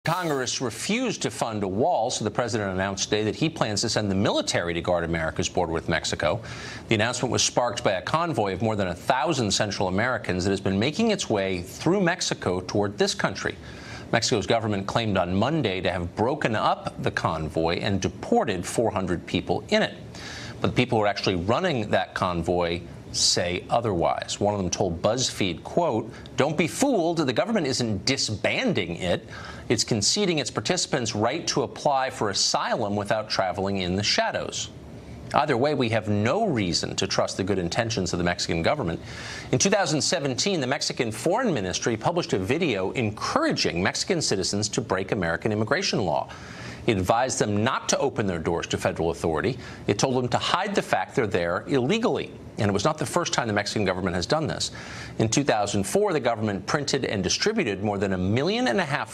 Congress refused to fund a wall, so the president announced today that he plans to send the military to guard America's border with Mexico. The announcement was sparked by a convoy of more than 1,000 Central Americans that has been making its way through Mexico toward this country. Mexico's government claimed on Monday to have broken up the convoy and deported 400 people in it. But the people who are actually running that convoy say otherwise. One of them told BuzzFeed, quote, "Don't be fooled. The government isn't disbanding it. It's conceding its participants' right to apply for asylum without traveling in the shadows." Either way, we have no reason to trust the good intentions of the Mexican government. In 2017, the Mexican Foreign Ministry published a video encouraging Mexican citizens to break American immigration law. It advised them not to open their doors to federal authority. It told them to hide the fact they're there illegally. And it was not the first time the Mexican government has done this. In 2004, the government printed and distributed more than 1.5 million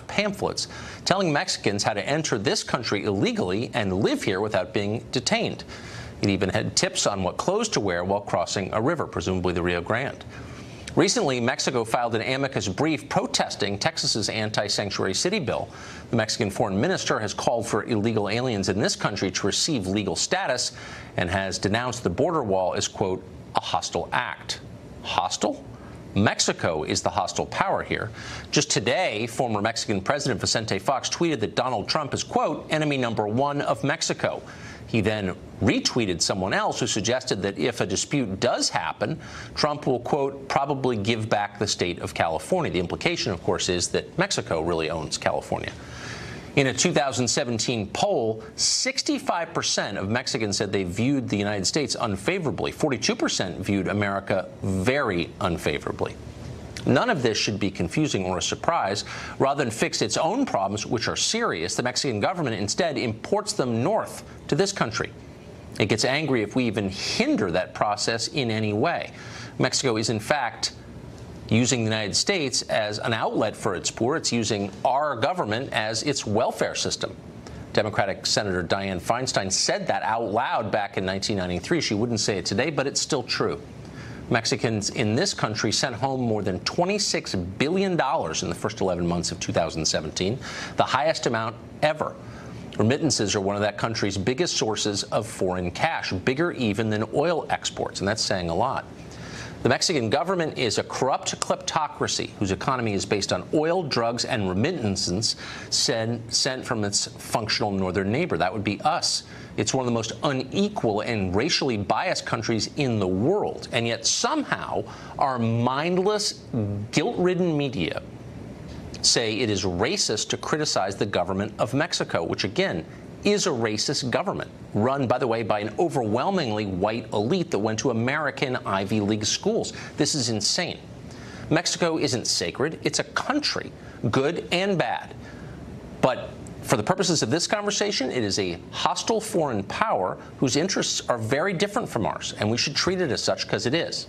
pamphlets telling Mexicans how to enter this country illegally and live here without being detained. It even had tips on what clothes to wear while crossing a river, presumably the Rio Grande. Recently, Mexico filed an amicus brief protesting Texas's anti-sanctuary city bill. The Mexican foreign minister has called for illegal aliens in this country to receive legal status and has denounced the border wall as, quote, a hostile act. Hostile? Mexico is the hostile power here. Just today, former Mexican President Vicente Fox tweeted that Donald Trump is, quote, enemy number one of Mexico. He then retweeted someone else who suggested that if a dispute does happen, Trump will, quote, probably give back the state of California. The implication, of course, is that Mexico really owns California. In a 2017 poll, 65% of Mexicans said they viewed the United States unfavorably. 42% viewed America very unfavorably. None of this should be confusing or a surprise. Rather than fix its own problems, which are serious, the Mexican government instead imports them north to this country. It gets angry if we even hinder that process in any way. Mexico is, in fact, using the United States as an outlet for its poor. It's using our government as its welfare system. Democratic Senator Dianne Feinstein said that out loud back in 1993. She wouldn't say it today, but it's still true. Mexicans in this country sent home more than $26 billion in the first 11 months of 2017, the highest amount ever. Remittances are one of that country's biggest sources of foreign cash, bigger even than oil exports, and that's saying a lot. The Mexican government is a corrupt kleptocracy whose economy is based on oil, drugs, and remittances sent from its functional northern neighbor. That would be us. It's one of the most unequal and racially biased countries in the world. And yet somehow our mindless, guilt-ridden media say it is racist to criticize the government of Mexico, which, again, is a racist government, run, by the way, by an overwhelmingly white elite that went to American Ivy League schools. This is insane. Mexico isn't sacred. It's a country, good and bad. But for the purposes of this conversation, it is a hostile foreign power whose interests are very different from ours, and we should treat it as such because it is.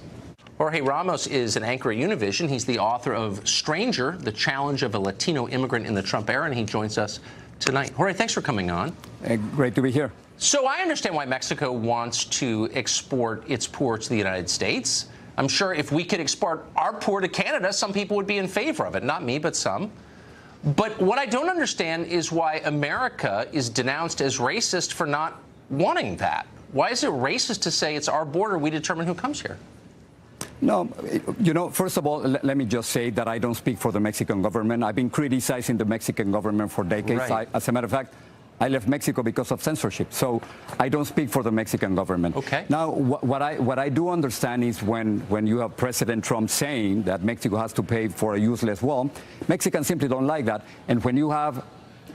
Jorge Ramos is an anchor at Univision. He's the author of Stranger, The Challenge of a Latino Immigrant in the Trump Era, and he joins us tonight. Jorge, thanks for coming on. Great to be here. So I understand why Mexico wants to export its poor to the United States. I'm sure if we could export our poor to Canada, some people would be in favor of it. Not me, but some. But what I don't understand is why America is denounced as racist for not wanting that. Why is it racist to say it's our border, we determine who comes here? No, first of all, let me just say that I don't speak for the Mexican government. I've been criticizing the Mexican government for decades. Right. As a matter of fact, I left Mexico because of censorship. So I don't speak for the Mexican government. Okay. Now, what I do understand is when you have President Trump saying that Mexico has to pay for a useless wall, Mexicans simply don't like that. And when you have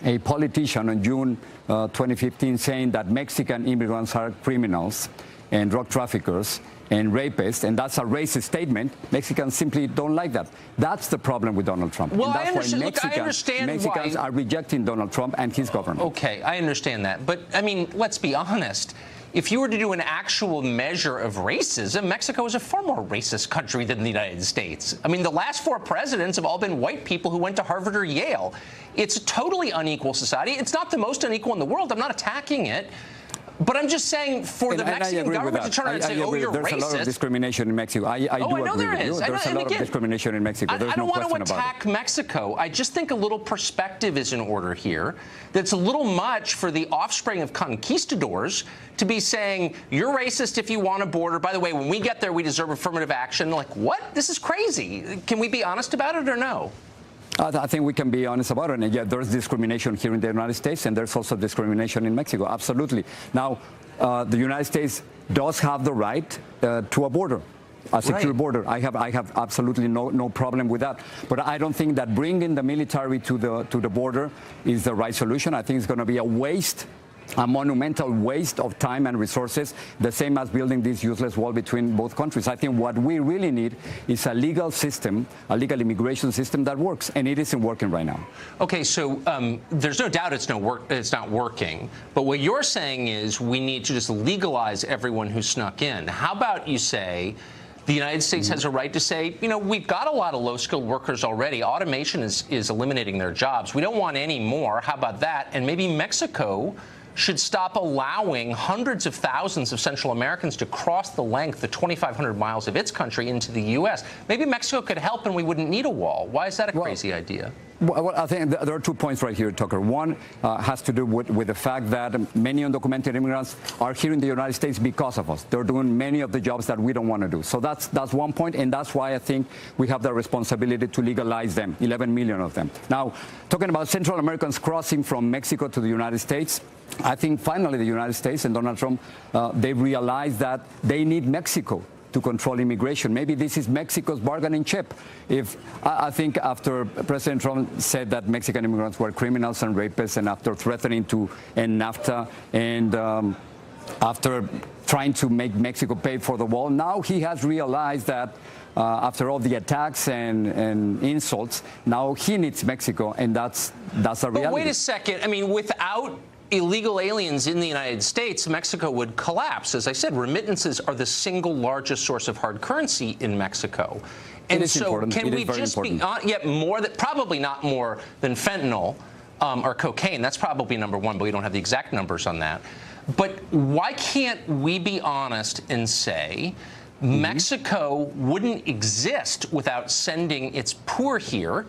a politician in June 2015 saying that Mexican immigrants are criminals and drug traffickers and rapists, and that's a racist statement, Mexicans simply don't like that. That's the problem with Donald Trump. Well, and that's why Mexicans are rejecting Donald Trump and his government. Okay, I understand that. But, I mean, let's be honest. If you were to do an actual measure of racism, Mexico is a far more racist country than the United States. I mean, the last 4 presidents have all been white people who went to Harvard or Yale. It's a totally unequal society. It's not the most unequal in the world. I'm not attacking it. But I'm just saying, for the Mexican government to turn around and say, oh, you're racist. There's a lot of discrimination in Mexico. I do agree with you. There's a lot of discrimination in Mexico. I don't want to attack Mexico. I just think a little perspective is in order here. That's a little much for the offspring of conquistadors to be saying, you're racist if you want a border. By the way, when we get there, we deserve affirmative action. Like, what? This is crazy. Can we be honest about it or no? I think we can be honest about it. And yet there's discrimination here in the United States, and there's also discrimination in Mexico. Absolutely. Now, the United States does have the right to a border, a secure border. I have absolutely no problem with that. But I don't think that bringing the military to the border is the right solution. I think it's going to be a monumental waste of time and resources, the same as building this useless wall between both countries. I think what we really need is a legal system, a legal immigration system that works, and it isn't working right now. Okay, so there's no doubt it's not working. But what you're saying is we need to just legalize everyone who snuck in. How about you say the United States has a right to say, you know, we've got a lot of low-skilled workers already. Automation is eliminating their jobs. We don't want any more. How about that? And maybe Mexico should stop allowing hundreds of thousands of Central Americans to cross the length, the 2,500 miles of its country into the U.S. Maybe Mexico could help and we wouldn't need a wall. Why is that a crazy idea? Well, I think there are 2 points right here, Tucker. One has to do with the fact that many undocumented immigrants are here in the United States because of us. They're doing many of the jobs that we don't want to do. So that's 1 point, and that's why I think we have the responsibility to legalize them, 11 million of them. Now, talking about Central Americans crossing from Mexico to the United States, I think finally the United States and Donald Trump, they realized that they need Mexico to control immigration. Maybe this is Mexico's bargaining chip. I think after President Trump said that Mexican immigrants were criminals and rapists, and after threatening to end NAFTA, and after trying to make Mexico pay for the wall, now he has realized that after all the attacks and insults, now he needs Mexico, and that's a reality. But wait a second. I mean, without illegal aliens in the United States, Mexico would collapse. As I said, remittances are the single largest source of hard currency in Mexico. And so important. Can we just be yet more that probably not more than fentanyl or cocaine? That's probably number one, but we don't have the exact numbers on that. But why can't we be honest and say Mexico wouldn't exist without sending its poor here,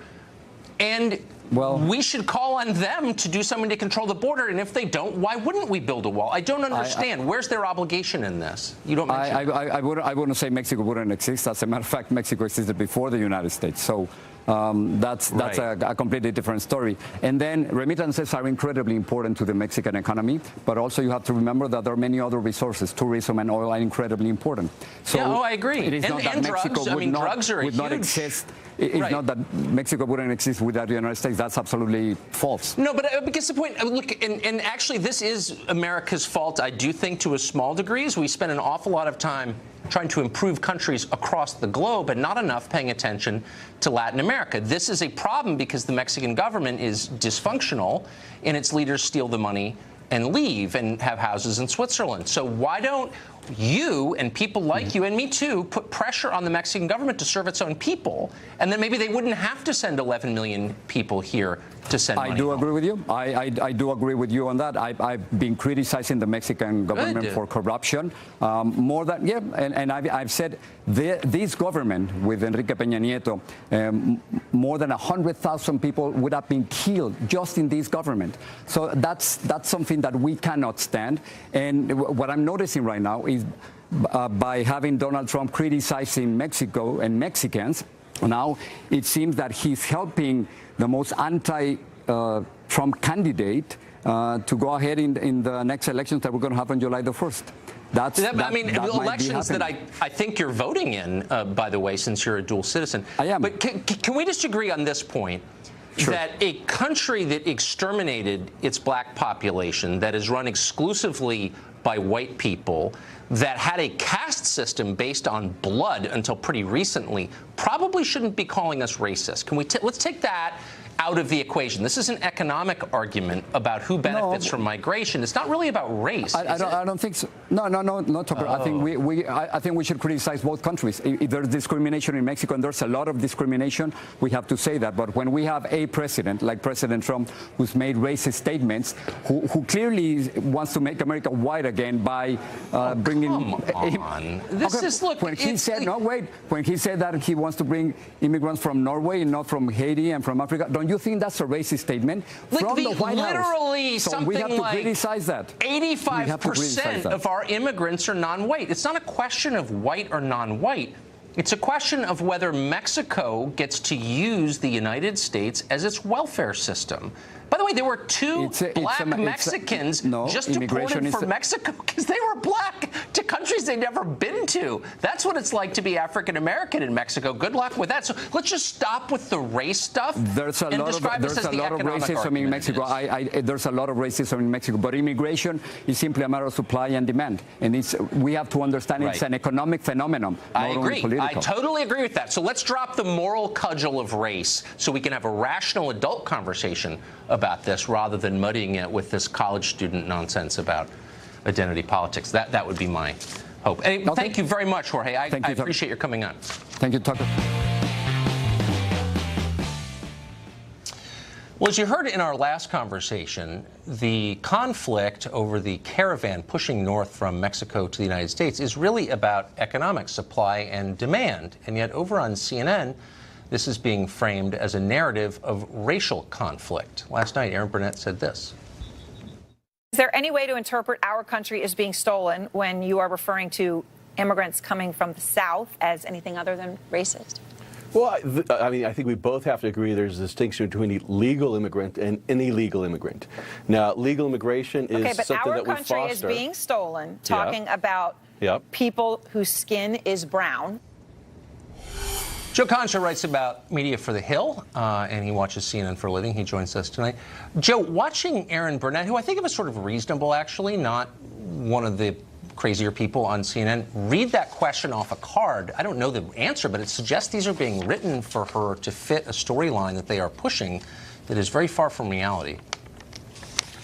and we should call on them to do something to control the border, and if they don't, why wouldn't we build a wall? I don't understand. Where's their obligation in this? You don't mention I wouldn't say Mexico wouldn't exist. As a matter of fact, Mexico existed before the United States. So that's a completely different story. And then remittances are incredibly important to the Mexican economy, but also you have to remember that there are many other resources. Tourism and oil are incredibly important. So I agree. It is not that Mexico would not exist. It's not that Mexico wouldn't exist without the United States. That's absolutely false. No, but because the point, look, and actually this is America's fault, I do think, to a small degree, is we spend an awful lot of time trying to improve countries across the globe and not enough paying attention to Latin America. This is a problem because the Mexican government is dysfunctional and its leaders steal the money and leave and have houses in Switzerland. So why don't you and people like you and me too put pressure on the Mexican government to serve its own people, and then maybe they wouldn't have to send 11 million people here to send money. I do agree with you. I do agree with you on that. I've been criticizing the Mexican government for corruption more than and I've said this government with Enrique Peña Nieto, more than 100,000 people would have been killed just in this government. So that's something that we cannot stand. And what I'm noticing right now is by having Donald Trump criticizing Mexico and Mexicans, now it seems that he's helping the most anti-Trump candidate to go ahead in the next elections that we're going to have on July the 1st. Elections that I think you're voting in, by the way, since you're a dual citizen. I am. But can we disagree on this point? Sure. That a country that exterminated its black population, that is run exclusively by white people, that had a caste system based on blood until pretty recently, probably shouldn't be calling us racist. Can we let's take that out of the equation. This is an economic argument about who benefits from migration. It's not really about race. I don't think so. No, Tucker. I think we should criticize both countries. If there's discrimination in Mexico, and there's a lot of discrimination, we have to say that. But when we have a president like President Trump, who's made racist statements, who clearly wants to make America white again by bringing. Come on. This is look. When he said when he said that he wants to bring immigrants from Norway and not from Haiti and from Africa, don't you think that's a racist statement from the White House? Literally, so something we have to like criticize that. 85% of our immigrants are non-white. It's not a question of white or non-white. It's a question of whether Mexico gets to use the United States as its welfare system. By the way, there were two black Mexicans just deported from Mexico because they were black to countries they'd never been to. That's what it's like to be African American in Mexico. Good luck with that. So let's just stop with the race stuff. There's a lot of racism in Mexico. There's a lot of racism in Mexico, but immigration is simply a matter of supply and demand, and we have to understand it's an economic phenomenon. I agree. I totally agree with that. So let's drop the moral cudgel of race so we can have a rational adult conversation about this rather than muddying it with this college student nonsense about identity politics. That would be my hope. Anyway, thank you very much, Jorge. I appreciate your coming on. Thank you, Tucker. Well, as you heard in our last conversation, the conflict over the caravan pushing north from Mexico to the United States is really about economic supply and demand. And yet over on CNN, this is being framed as a narrative of racial conflict. Last night, Aaron Burnett said this. Is there any way to interpret our country as being stolen when you are referring to immigrants coming from the South as anything other than racist? Well, I mean, I think we both have to agree there's a distinction between a legal immigrant and an illegal immigrant. Now, legal immigration is something that we foster. Our country is being stolen, talking about people whose skin is brown. Joe Concha writes about media for The Hill, and he watches CNN for a living. He joins us tonight. Joe, watching Aaron Burnett, who I think of as sort of reasonable, actually, not one of the crazier people on CNN, read that question off a card. I don't know the answer, but it suggests these are being written for her to fit a storyline that they are pushing that is very far from reality.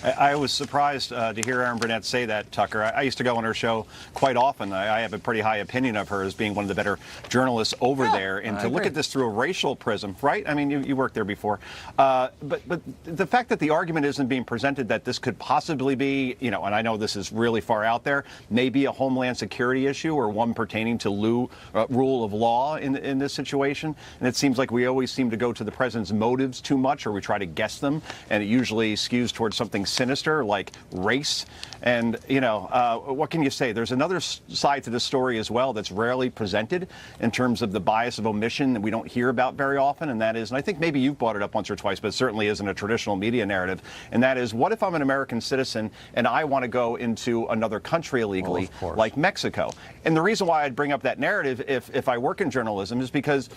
I was surprised to hear Aaron Burnett say that, Tucker. I used to go on her show quite often. I have a pretty high opinion of her as being one of the better journalists over there. And to look at this through a racial prism, right? I mean, you worked there before. But the fact that the argument isn't being presented that this could possibly be, and I know this is really far out there, maybe a homeland security issue or one pertaining to rule of law in this situation. And it seems like we always seem to go to the president's motives too much, or we try to guess them. And it usually skews towards something sinister like race. And, what can you say? There's another side to this story as well that's rarely presented in terms of the bias of omission that we don't hear about very often. And that is, and I think maybe you've brought it up once or twice, but it certainly isn't a traditional media narrative. And that is, what if I'm an American citizen and I want to go into another country illegally, like Mexico? And the reason why I'd bring up that narrative if I work in journalism is because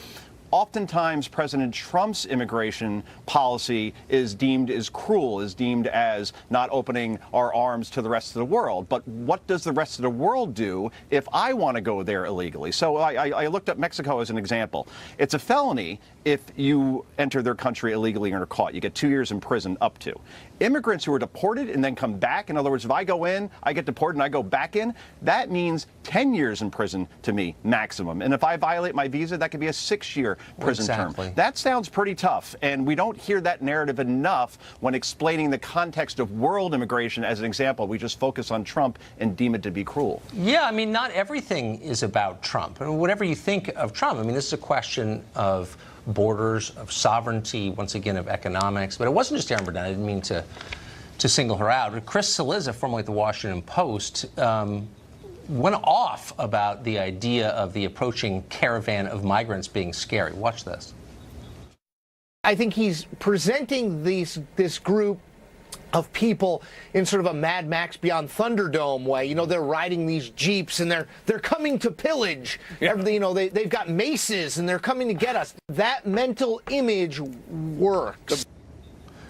oftentimes President Trump's immigration policy is deemed as cruel, is deemed as not opening our arms to the rest of the world. But what does the rest of the world do if I want to go there illegally? So I looked up Mexico as an example. It's a felony if you enter their country illegally and are caught. You get 2 years in prison up to. Immigrants who are deported and then come back, in other words, if I go in, I get deported and I go back in, that means 10 years in prison to me, maximum. And if I violate my visa, that could be a 6-year prison term. That sounds pretty tough, and we don't hear that narrative enough when explaining the context of world immigration as an example. We just focus on Trump and deem it to be cruel. Yeah, I mean, not everything is about Trump. I mean, whatever you think of Trump, I mean, this is a question of borders, of sovereignty, once again, of economics. But it wasn't just Aaron Burnett. I didn't mean to single her out. Chris Cillizza, formerly at the Washington Post, went off about the idea of the approaching caravan of migrants being scary. Watch this. I think he's presenting this group of people in sort of a Mad Max Beyond Thunderdome way. They're riding these Jeeps and they're coming to pillage. Yeah. They've got maces and they're coming to get us. That mental image works.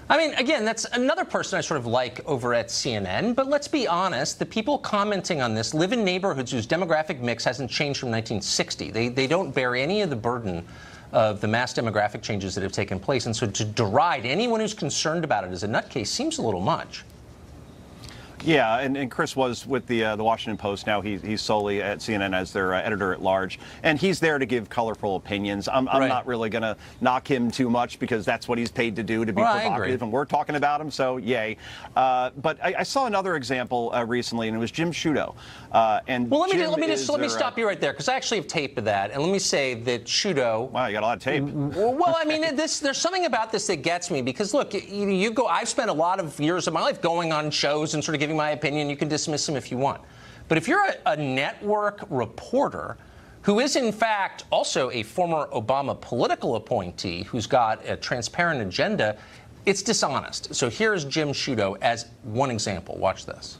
I mean, again, that's another person I sort of like over at CNN. But let's be honest, the people commenting on this live in neighborhoods whose demographic mix hasn't changed from 1960. They don't bear any of the burden of the mass demographic changes that have taken place. And so to deride anyone who's concerned about it as a nutcase seems a little much. Yeah, and Chris was with the Washington Post. Now he's solely at CNN as their editor at large, and he's there to give colorful opinions. I'm not really going to knock him too much because that's what he's paid to do, to be provocative, and we're talking about him, so yay. But I saw another example recently, and it was Jim Sciutto. And well, let me stop you right there, because I actually have tape of that, and let me say that Sciutto. Wow, you got a lot of tape. Well, I mean, there's something about this that gets me, because look, I've spent a lot of years of my life going on shows and sort of giving my opinion. You can dismiss them if you want. But if you're a network reporter who is, in fact, also a former Obama political appointee who's got a transparent agenda, it's dishonest. So here's Jim Sciutto as one example. Watch this.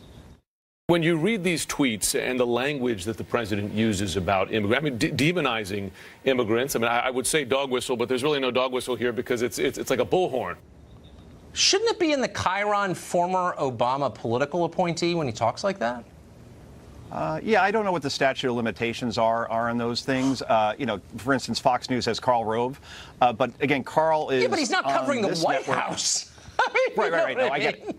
When you read these tweets and the language that the president uses about immigrants, I mean, demonizing immigrants, I mean, I would say dog whistle, but there's really no dog whistle here because it's like a bullhorn. Shouldn't it be in the Chiron former Obama political appointee when he talks like that? Yeah, I don't know what the statute of limitations are on those things. You know, for instance, Fox News has Karl Rove, but again, Karl is. Yeah, but he's not covering the White network. House. Right. No, I get it.